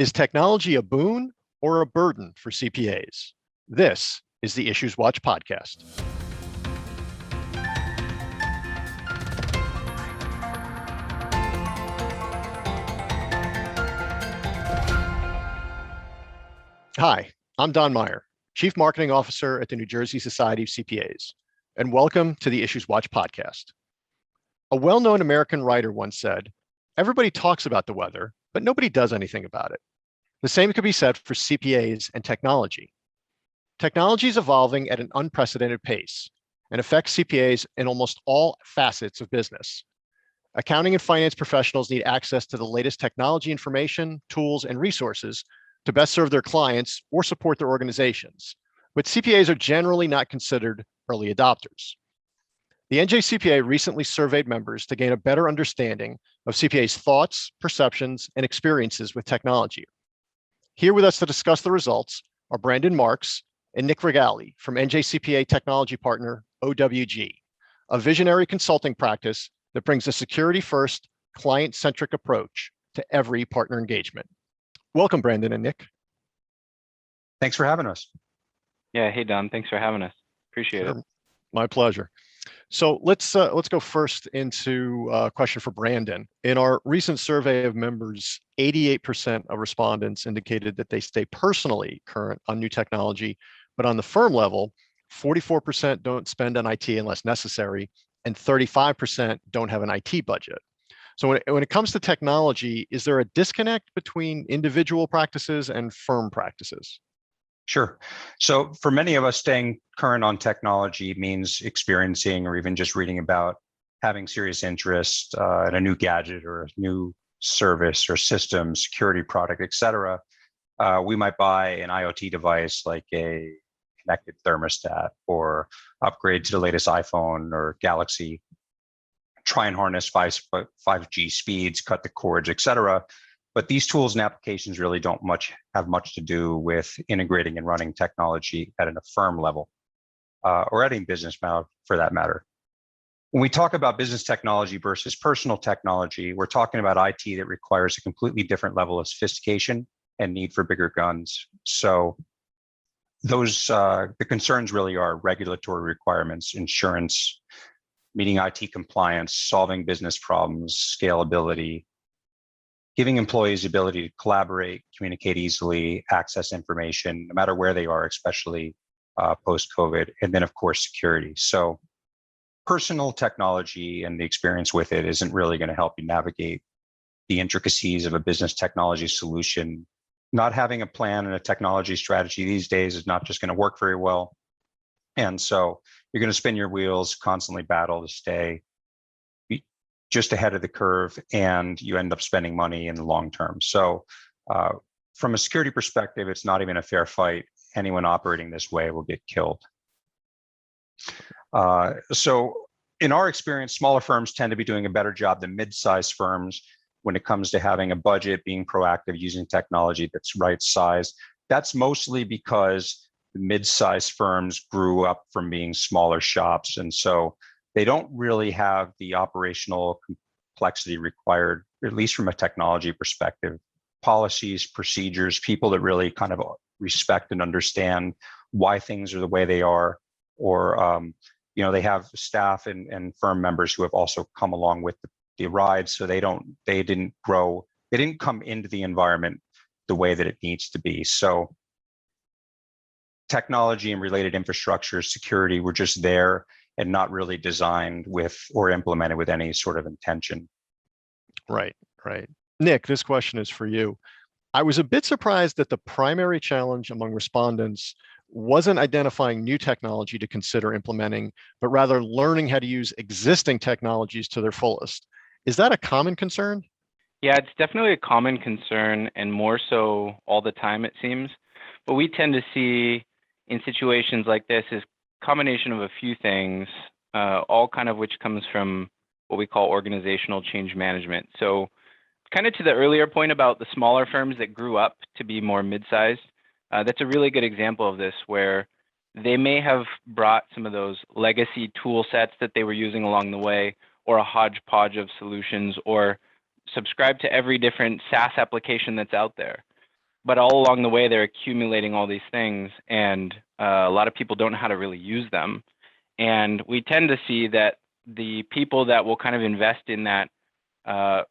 Is technology a boon or a burden for CPAs? This is the IssuesWatch podcast. Hi, I'm Don Meyer, Chief Marketing Officer at the New Jersey Society of CPAs, and welcome to the IssuesWatch podcast. A well-known American writer once said, "Everybody talks about the weather, but nobody does anything about it." The same could be said for CPAs and technology. Technology is evolving at an unprecedented pace and affects CPAs in almost all facets of business. Accounting and finance professionals need access to the latest technology information, tools, and resources to best serve their clients or support their organizations. But CPAs are generally not considered early adopters. The NJCPA recently surveyed members to gain a better understanding of CPAs' thoughts, perceptions, and experiences with technology. Here with us to discuss the results are Brandon Marks and Nick Rigali from NJCPA technology partner OWG, a visionary consulting practice that brings a security-first, client-centric approach to every partner engagement. Welcome, Brandon and Nick. Thanks for having us. Yeah, hey Don, thanks for having us. Appreciate it. My pleasure. So let's go first into a question for Brandon. In our recent survey of members, 88% of respondents indicated that they stay personally current on new technology, but on the firm level, 44% don't spend on IT unless necessary, and 35% don't have an IT budget. So when it comes to technology, is there a disconnect between individual practices and firm practices? Sure. So for many of us, staying current on technology means experiencing or even just reading about having serious interest in a new gadget or a new service or system, security product, et cetera. We might buy an IoT device like a connected thermostat or upgrade to the latest iPhone or Galaxy, try and harness 5G speeds, cut the cords, et cetera. But these tools and applications really don't have much to do with integrating and running technology at a firm level or at a business for that matter. When we talk about business technology versus personal technology, we're talking about IT that requires a completely different level of sophistication and need for bigger guns. So those the concerns really are regulatory requirements, insurance, meeting IT compliance, solving business problems, scalability, giving employees the ability to collaborate, communicate easily, access information, no matter where they are, especially post-COVID, and then of course, security. So personal technology and the experience with it isn't really going to help you navigate the intricacies of a business technology solution. Not having a plan and a technology strategy these days is not just going to work very well. And so you're going to spin your wheels, constantly battle to stay just ahead of the curve, and you end up spending money in the long term. So from a security perspective, it's not even a fair fight. Anyone operating this way will get killed. So in our experience, smaller firms tend to be doing a better job than mid-sized firms when it comes to having a budget, being proactive, using technology that's right size. That's mostly because the mid-sized firms grew up from being smaller shops. And so they don't really have the operational complexity required, at least from a technology perspective. Policies, procedures, people that really kind of respect and understand why things are the way they are, or they have staff and firm members who have also come along with the ride, so they didn't come into the environment the way that it needs to be. So technology and related infrastructure, security were just there and not really designed with or implemented with any sort of intention. Right. Nick, this question is for you. I was a bit surprised that the primary challenge among respondents wasn't identifying new technology to consider implementing, but rather learning how to use existing technologies to their fullest. Is that a common concern? Yeah, it's definitely a common concern, and more so all the time, it seems. What we tend to see in situations like this is combination of a few things, all kind of which comes from what we call organizational change management. So kind of to the earlier point about the smaller firms that grew up to be more mid-sized, that's a really good example of this, where they may have brought some of those legacy tool sets that they were using along the way, or a hodgepodge of solutions, or subscribe to every different SaaS application that's out there. but all along the way, they're accumulating all these things, and a lot of people don't know how to really use them. And we tend to see that the people that will kind of invest in that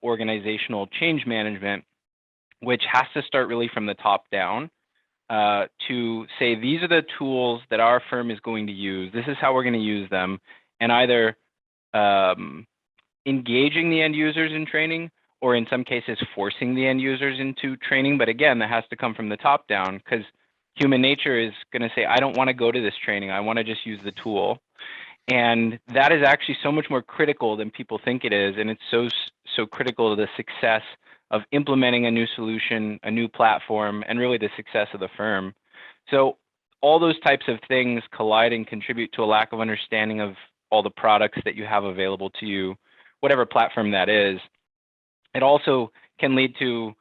organizational change management, which has to start really from the top down, to say, these are the tools that our firm is going to use. This is how we're going to use them, and either engaging the end users in training, or in some cases forcing the end users into training. But again, that has to come from the top down, because human nature is going to say, I don't want to go to this training. I want to just use the tool. And that is actually so much more critical than people think it is. And it's so critical to the success of implementing a new solution, a new platform, and really the success of the firm. So all those types of things collide and contribute to a lack of understanding of all the products that you have available to you, whatever platform that is. It also can lead to,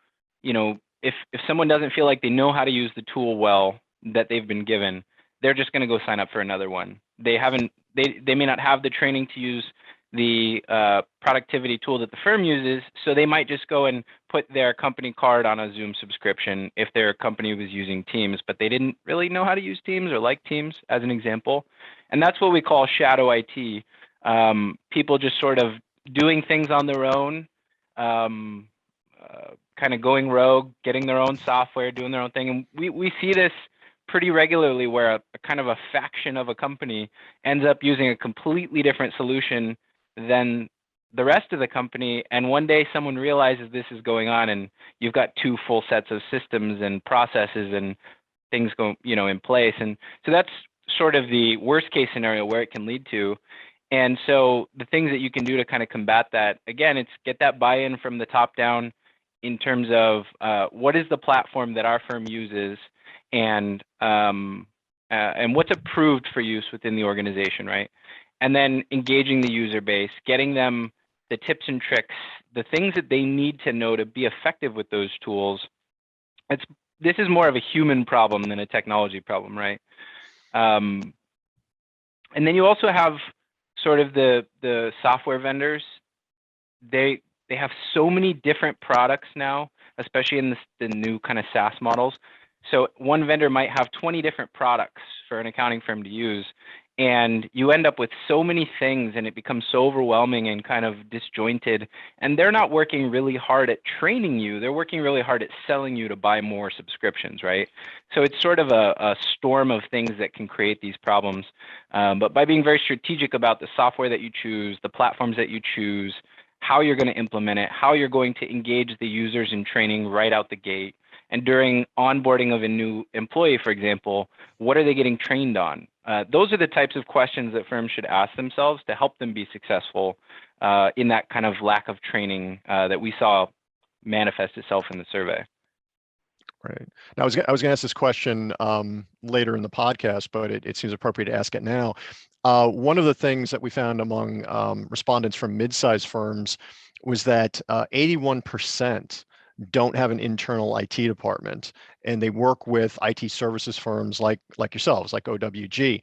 if someone doesn't feel like they know how to use the tool well that they've been given, they're just going to go sign up for another one. They may not have the training to use the productivity tool that the firm uses, so they might just go and put their company card on a Zoom subscription if their company was using Teams, but they didn't really know how to use Teams or like Teams, as an example. And that's what we call shadow IT. People just sort of doing things on their own, kind of going rogue, getting their own software, doing their own thing. And we see this pretty regularly, where a kind of a faction of a company ends up using a completely different solution than the rest of the company. And one day someone realizes this is going on, and you've got two full sets of systems and processes and things go, in place. And so that's sort of the worst case scenario where it can lead to. And so the things that you can do to kind of combat that, again, it's get that buy-in from the top down in terms of what is the platform that our firm uses, and what's approved for use within the organization, right? And then engaging the user base, getting them the tips and tricks, the things that they need to know to be effective with those tools. This is more of a human problem than a technology problem, right? And then you also have sort of the software vendors. They have so many different products now, especially in the new kind of SaaS models. So one vendor might have 20 different products for an accounting firm to use, and you end up with so many things, and it becomes so overwhelming and kind of disjointed. And they're not working really hard at training you. They're working really hard at selling you to buy more subscriptions, right? So it's sort of a storm of things that can create these problems. But by being very strategic about the software that you choose, the platforms that you choose, how you're going to implement it, how you're going to engage the users in training right out the gate, and during onboarding of a new employee, for example, what are they getting trained on? Those are the types of questions that firms should ask themselves to help them be successful in that kind of lack of training that we saw manifest itself in the survey. Right. Now, I was going to ask this question later in the podcast, but it seems appropriate to ask it now. One of the things that we found among respondents from mid-sized firms was that 81% don't have an internal IT department, and they work with IT services firms like yourselves, like OWG.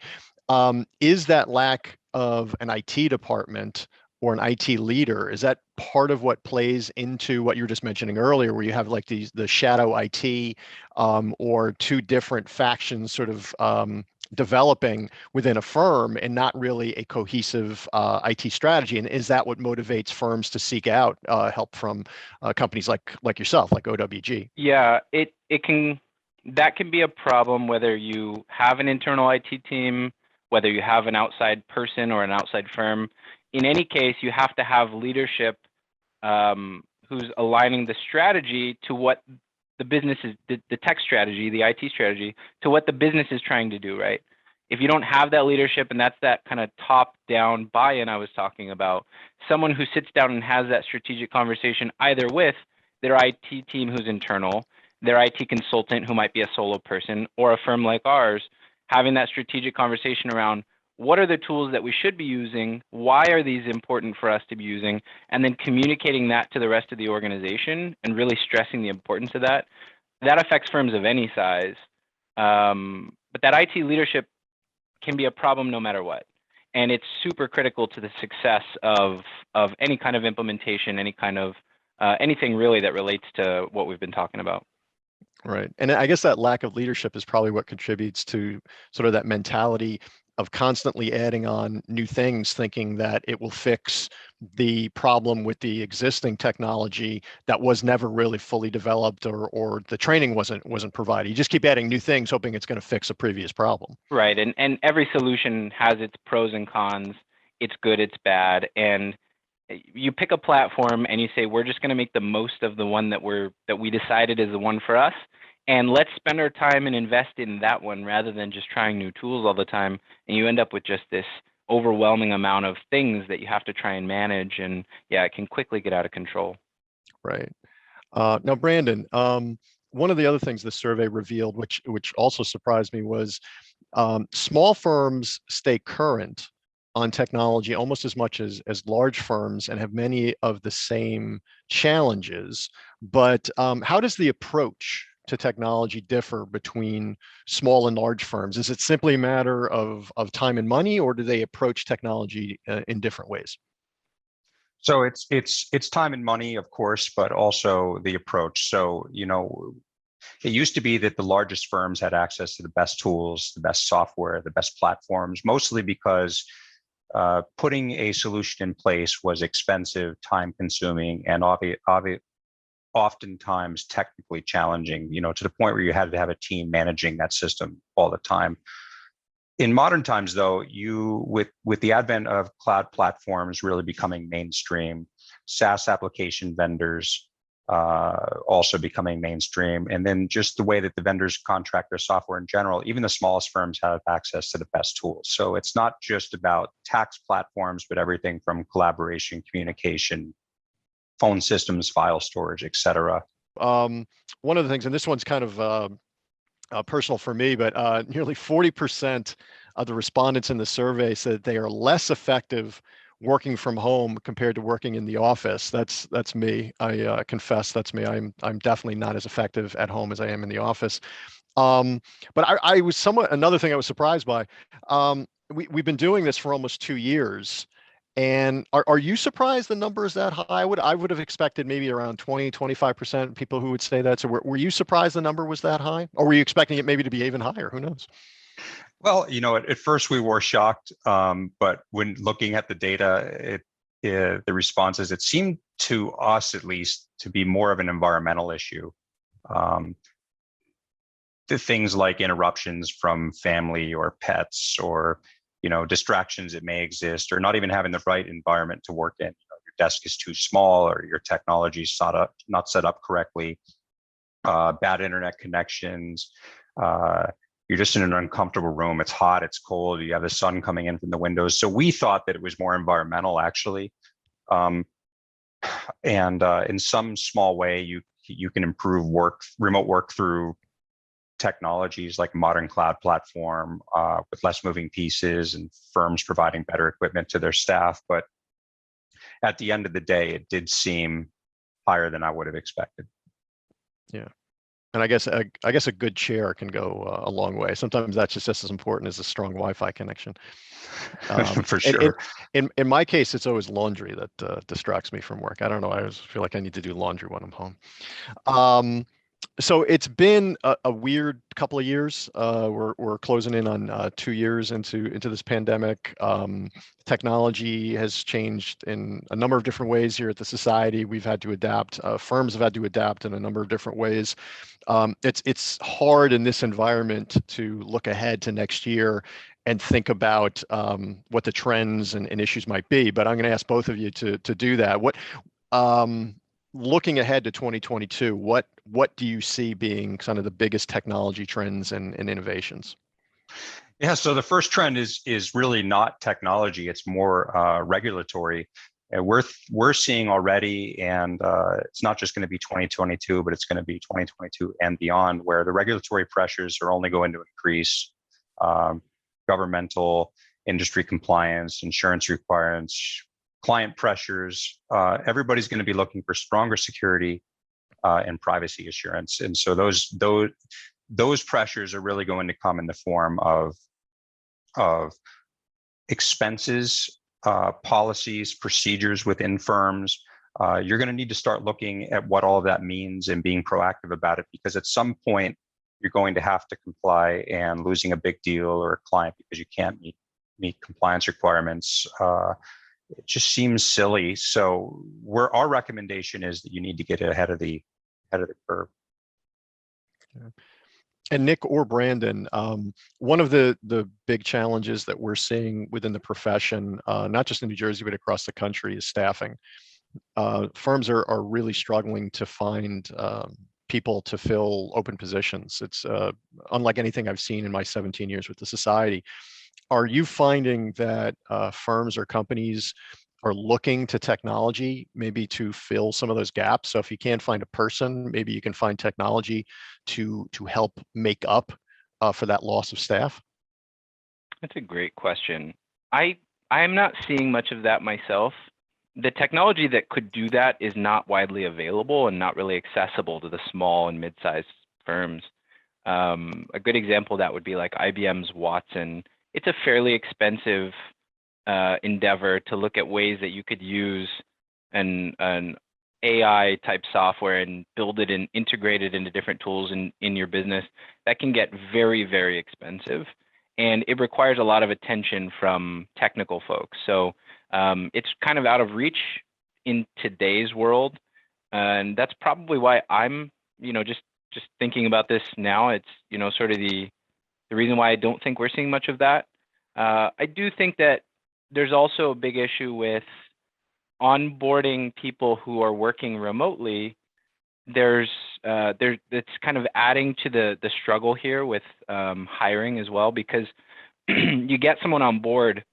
Is that lack of an IT department or an IT leader, is that part of what plays into what you were just mentioning earlier, where you have like the shadow IT or two different factions sort of developing within a firm and not really a cohesive IT strategy? And is that what motivates firms to seek out help from companies like yourself, like OWG? Yeah, that can be a problem, whether you have an internal IT team, whether you have an outside person or an outside firm. In any case, you have to have leadership who's aligning the strategy to what the business is, the tech strategy, the IT strategy, to what the business is trying to do, right? If you don't have that leadership, and that's that kind of top-down buy-in I was talking about, someone who sits down and has that strategic conversation either with their IT team who's internal, their IT consultant who might be a solo person, or a firm like ours, having that strategic conversation around what are the tools that we should be using, why are these important for us to be using, and then communicating that to the rest of the organization and really stressing the importance of that. That affects firms of any size. But that IT leadership can be a problem no matter what. And it's super critical to the success of any kind of implementation, any kind of anything really that relates to what we've been talking about. Right. And I guess that lack of leadership is probably what contributes to sort of that mentality of constantly adding on new things, thinking that it will fix the problem with the existing technology that was never really fully developed, or the training wasn't provided. You just keep adding new things, hoping it's going to fix a previous problem. Right. And every solution has its pros and cons. It's good, it's bad. And you pick a platform and you say, we're just going to make the most of the one that we decided is the one for us. And let's spend our time and invest in that one rather than just trying new tools all the time. And you end up with just this overwhelming amount of things that you have to try and manage. And yeah, it can quickly get out of control. Right. Now, Brandon, one of the other things the survey revealed, which also surprised me, was small firms stay current on technology almost as much as large firms and have many of the same challenges. But how does the approach to technology differ between small and large firms? Is it simply a matter of time and money, or do they approach technology in different ways? So it's time and money, of course, but also the approach. So, it used to be that the largest firms had access to the best tools, the best software, the best platforms, mostly because putting a solution in place was expensive, time consuming, and oftentimes technically challenging, to the point where you had to have a team managing that system all the time. In modern times, though, with the advent of cloud platforms really becoming mainstream, SaaS application vendors also becoming mainstream, and then just the way that the vendors contract their software in general, even the smallest firms have access to the best tools. So it's not just about tax platforms, but everything from collaboration, communication, phone systems, file storage, et cetera. One of the things, and this one's kind of personal for me, but nearly 40% of the respondents in the survey said they are less effective working from home compared to working in the office. That's me. I confess that's me. I'm definitely not as effective at home as I am in the office. But I was another thing I was surprised by. We've been doing this for almost 2 years. And are you surprised the number is that high? I would have expected maybe around 20-25% people who would say that. So were you surprised the number was that high? Or were you expecting it maybe to be even higher? Who knows? Well, at first we were shocked, but when looking at the data, the responses, it seemed to us at least to be more of an environmental issue. The things like interruptions from family or pets, or distractions that may exist, or not even having the right environment to work in. Your desk is too small, or your technology is not set up correctly, bad internet connections, you're just in an uncomfortable room. It's hot, it's cold, you have the sun coming in from the windows. So we thought that it was more environmental, actually. And in some small way, you can improve remote work through technologies like modern cloud platform with less moving pieces, and firms providing better equipment to their staff. But at the end of the day, it did seem higher than I would have expected. Yeah. And I guess a good chair can go a long way. Sometimes that's just as important as a strong Wi-Fi connection. For sure. In my case, it's always laundry that distracts me from work. I don't know. I always feel like I need to do laundry when I'm home. So it's been a weird couple of years. We're closing in on 2 years into this pandemic. Technology has changed in a number of different ways here at the society. We've had to adapt. Firms have had to adapt in a number of different ways. It's hard in this environment to look ahead to next year and think about what the trends and issues might be. But I'm going to ask both of you to do that. Looking ahead to 2022, what do you see being kind of the biggest technology trends and innovations? Yeah, so the first trend is really not technology; it's more regulatory. And we're seeing already, and it's not just going to be 2022, but it's going to be 2022 and beyond, where the regulatory pressures are only going to increase. Governmental, industry compliance, insurance requirements, client pressures, everybody's going to be looking for stronger security and privacy assurance. And so those pressures are really going to come in the form of expenses, policies, procedures within firms, you're going to need to start looking at what all of that means and being proactive about it, because at some point you're going to have to comply, and losing a big deal or a client because you can't meet compliance requirements, it just seems silly. So our recommendation is that you need to get ahead of the curve. And Nick or Brandon, one of the big challenges that we're seeing within the profession, not just in New Jersey, but across the country, is staffing. Firms are really struggling to find people to fill open positions. It's unlike anything I've seen in my 17 years with the society. Are you finding that firms or companies are looking to technology maybe to fill some of those gaps? So if you can't find a person, maybe you can find technology to help make up for that loss of staff? That's a great question. I'm not seeing much of that myself. The technology that could do that is not widely available and not really accessible to the small and mid-sized firms. A good example of that would be like IBM's Watson. It's a fairly expensive endeavor to look at ways that you could use an AI type software and build it and integrate it into different tools in your business. That can get very, very expensive, and it requires a lot of attention from technical folks. So it's kind of out of reach in today's world, and that's probably why I'm, just thinking about this now. It's sort of the reason why I don't think we're seeing much of that. I do think that there's also a big issue with onboarding people who are working remotely. It's kind of adding to the struggle here with hiring as well, because you get someone on board,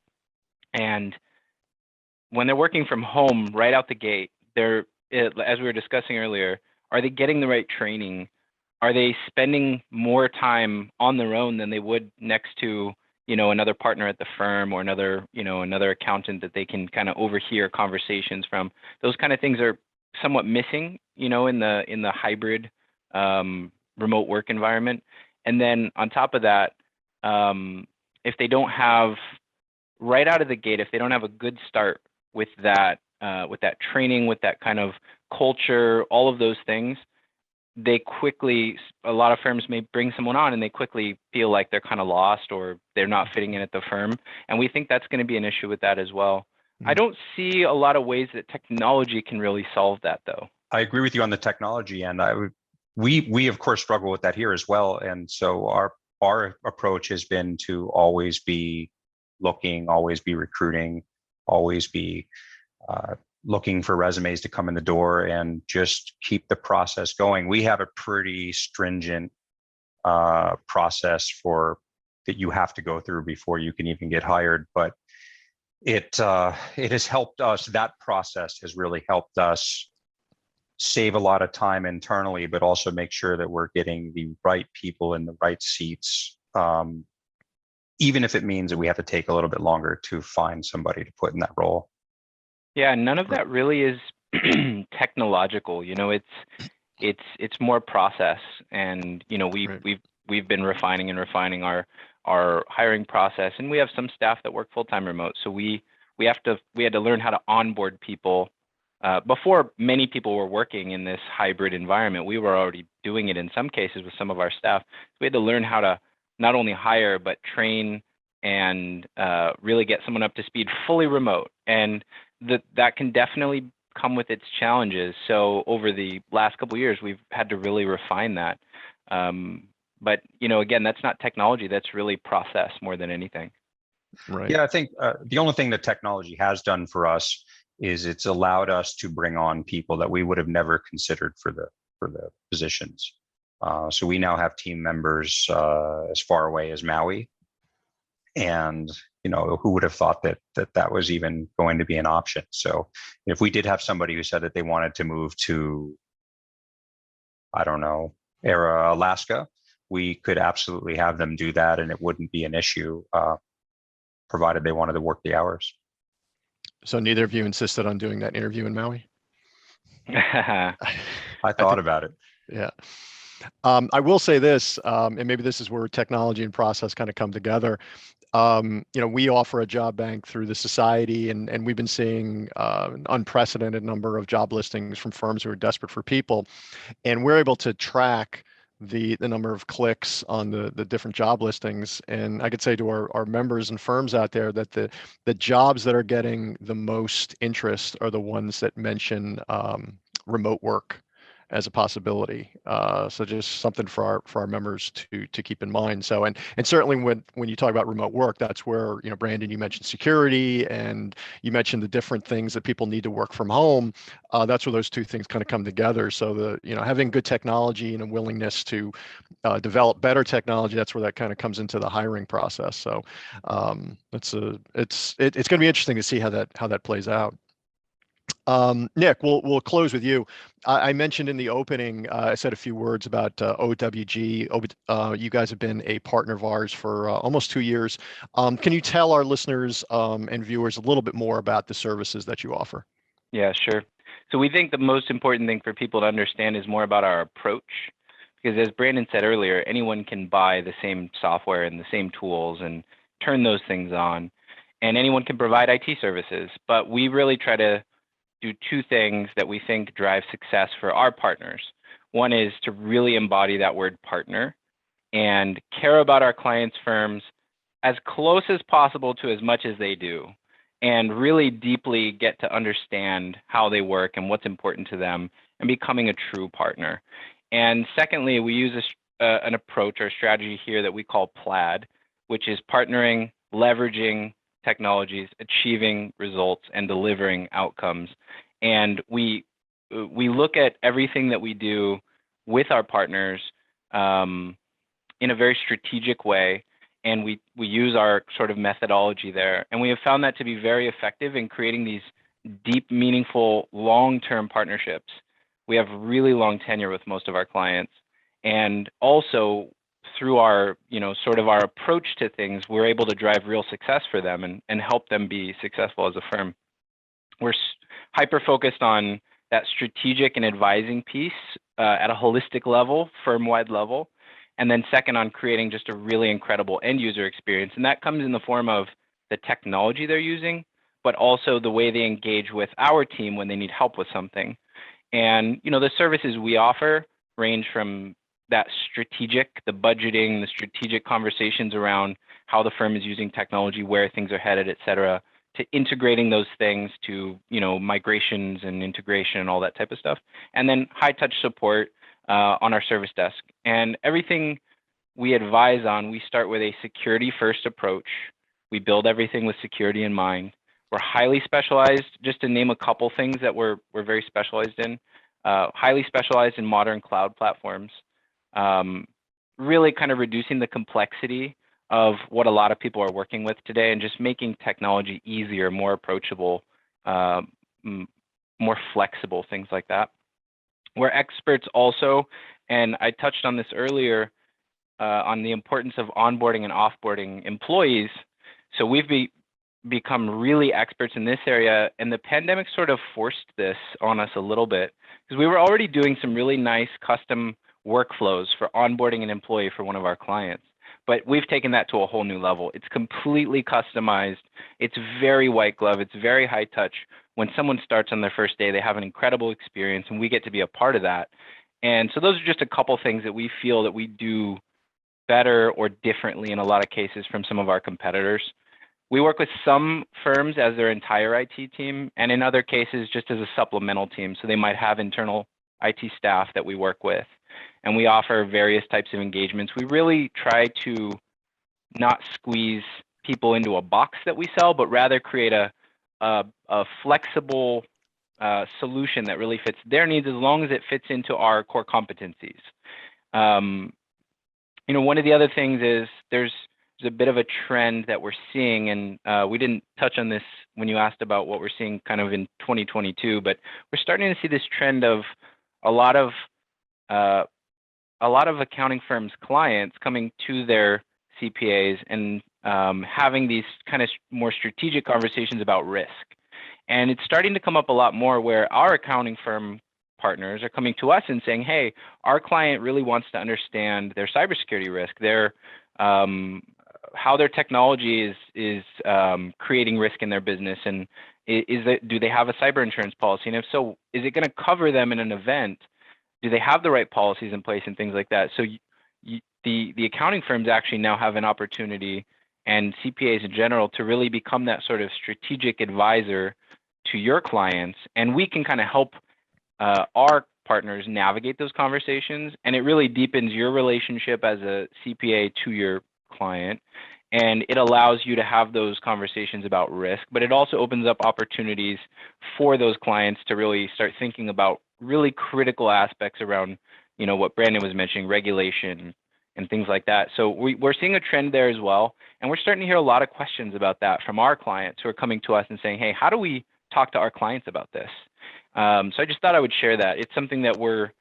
and when they're working from home right out the gate, as we were discussing earlier, are they getting the right training? Are they spending more time on their own than they would next to another partner at the firm, or another accountant that they can kind of overhear conversations from? Those kind of things are somewhat missing, in the hybrid remote work environment. And then on top of that, if they don't have right out of the gate, if they don't have a good start with that training, with that kind of culture, all of those things, a lot of firms may bring someone on and they quickly feel like they're kind of lost, or they're not fitting in at the firm. And we think that's going to be an issue with that as well. I don't see a lot of ways that technology can really solve that, though. I agree with you on the technology, and we of course struggle with that here as well. And so our approach has been to always be looking, always be recruiting, always be looking for resumes to come in the door, and just keep the process going. We have a pretty stringent process that you have to go through before you can even get hired. But it has helped us. That process has really helped us save a lot of time internally, but also make sure that we're getting the right people in the right seats, even if it means that we have to take a little bit longer to find somebody to put in that role. Yeah, none of that really is technological. It's more process, and we've been refining our hiring process, and we have some staff that work full-time remote. So we had to learn how to onboard people. Before many people were working in this hybrid environment, we were already doing it in some cases with some of our staff. So we had to learn how to not only hire, but train and really get someone up to speed fully remote. And that can definitely come with its challenges. So over the last couple of years, we've had to really refine that. But again, that's not technology. That's really process more than anything. Right. Yeah, I think the only thing that technology has done for us is it's allowed us to bring on people that we would have never considered for the positions. So we now have team members as far away as Maui, and who would have thought that was even going to be an option? So if we did have somebody who said that they wanted to move to, I don't know, Alaska, we could absolutely have them do that, and it wouldn't be an issue, provided they wanted to work the hours. So neither of you insisted on doing that interview in Maui? I thought about it. Yeah. I will say this, and maybe this is where technology and process kind of come together. We offer a job bank through the society, and we've been seeing an unprecedented number of job listings from firms who are desperate for people, and we're able to track the number of clicks on the different job listings. And I could say to our members and firms out there that the jobs that are getting the most interest are the ones that mention remote work as a possibility. So just something for our members to keep in mind. So and certainly when you talk about remote work, that's where, Brandon, you mentioned security, and you mentioned the different things that people need to work from home. That's where those two things kind of come together. So having good technology and a willingness to develop better technology, that's where that kind of comes into the hiring process. So it's going to be interesting to see how that plays out. Nick, we'll close with you. I mentioned in the opening, I said a few words about OWG. You guys have been a partner of ours for almost 2 years. Can you tell our listeners and viewers a little bit more about the services that you offer? Yeah, sure. So we think the most important thing for people to understand is more about our approach, because as Brandon said earlier, anyone can buy the same software and the same tools and turn those things on, and anyone can provide IT services. But we really try to do two things that we think drive success for our partners. One is to really embody that word partner and care about our clients' firms as close as possible to as much as they do, and really deeply get to understand how they work and what's important to them, and becoming a true partner. And secondly, we use an approach or strategy here that we call PLAD, which is partnering, leveraging technologies, achieving results, and delivering outcomes. And we look at everything that we do with our partners in a very strategic way, and we use our sort of methodology there. And we have found that to be very effective in creating these deep, meaningful, long-term partnerships. We have really long tenure with most of our clients, and also through our, sort of our approach to things, we're able to drive real success for them and help them be successful as a firm. We're hyper-focused on that strategic and advising piece at a holistic level, firm-wide level, and then second on creating just a really incredible end-user experience. And that comes in the form of the technology they're using, but also the way they engage with our team when they need help with something. And, the services we offer range from that strategic, the budgeting, the strategic conversations around how the firm is using technology, where things are headed, et cetera, to integrating those things to, migrations and integration and all that type of stuff. And then high touch support on our service desk. And everything we advise on, we start with a security first approach. We build everything with security in mind. We're highly specialized, just to name a couple things that we're very specialized in, highly specialized in modern cloud platforms. Really kind of reducing the complexity of what a lot of people are working with today, and just making technology easier, more approachable, more flexible, things like that. We're experts also, and I touched on this earlier, on the importance of onboarding and offboarding employees. So we've become really experts in this area, and the pandemic sort of forced this on us a little bit, because we were already doing some really nice custom workflows for onboarding an employee for one of our clients. But we've taken that to a whole new level. It's completely customized. It's very white glove. It's very high touch. When someone starts on their first day, they have an incredible experience, and we get to be a part of that. And so those are just a couple things that we feel that we do better or differently in a lot of cases from some of our competitors. We work with some firms as their entire IT team, and in other cases just as a supplemental team. So they might have internal IT staff that we work with, and we offer various types of engagements. We really try to not squeeze people into a box that we sell, but rather create a flexible solution that really fits their needs, as long as it fits into our core competencies. One of the other things is there's a bit of a trend that we're seeing, and we didn't touch on this when you asked about what we're seeing kind of in 2022, but we're starting to see this trend of a lot of accounting firms' clients coming to their CPAs and having these kind of more strategic conversations about risk. And it's starting to come up a lot more where our accounting firm partners are coming to us and saying, hey, our client really wants to understand their cybersecurity risk, their how their technology is creating risk in their business, and do they have a cyber insurance policy? And if so, is it going to cover them in an event? Do they have the right policies in place and things like that? So the accounting firms actually now have an opportunity, and CPAs in general, to really become that sort of strategic advisor to your clients, and we can kind of help our partners navigate those conversations, and it really deepens your relationship as a CPA to your client, and it allows you to have those conversations about risk, but it also opens up opportunities for those clients to really start thinking about really critical aspects around, you know, what Brandon was mentioning, regulation and things like that. So we're seeing a trend there as well, and we're starting to hear a lot of questions about that from our clients who are coming to us and saying, hey, how do we talk to our clients about this? So I just thought I would share that. It's something that we're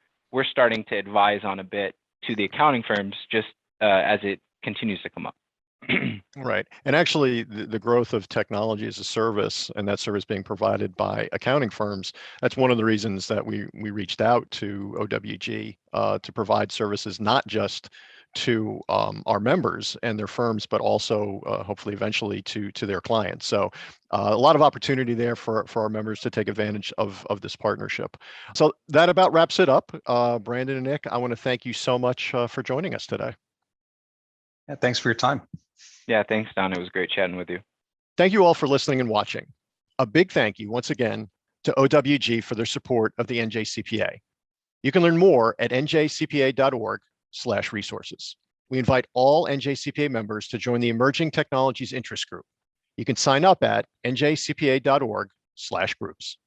starting to advise on a bit to the accounting firms, just as it continues to come up. Right. And actually, the growth of technology as a service, and that service being provided by accounting firms, that's one of the reasons that we reached out to OWG to provide services not just to our members and their firms, but also hopefully eventually to their clients. So a lot of opportunity there for our members to take advantage of this partnership. So that about wraps it up. Brandon and Nick, I want to thank you so much for joining us today. Yeah, thanks for your time. Yeah, thanks, Don. It was great chatting with you. Thank you all for listening and watching. A big thank you once again to OWG for their support of the NJCPA. You can learn more at njcpa.org/resources. We invite all NJCPA members to join the Emerging Technologies Interest Group. You can sign up at njcpa.org/groups.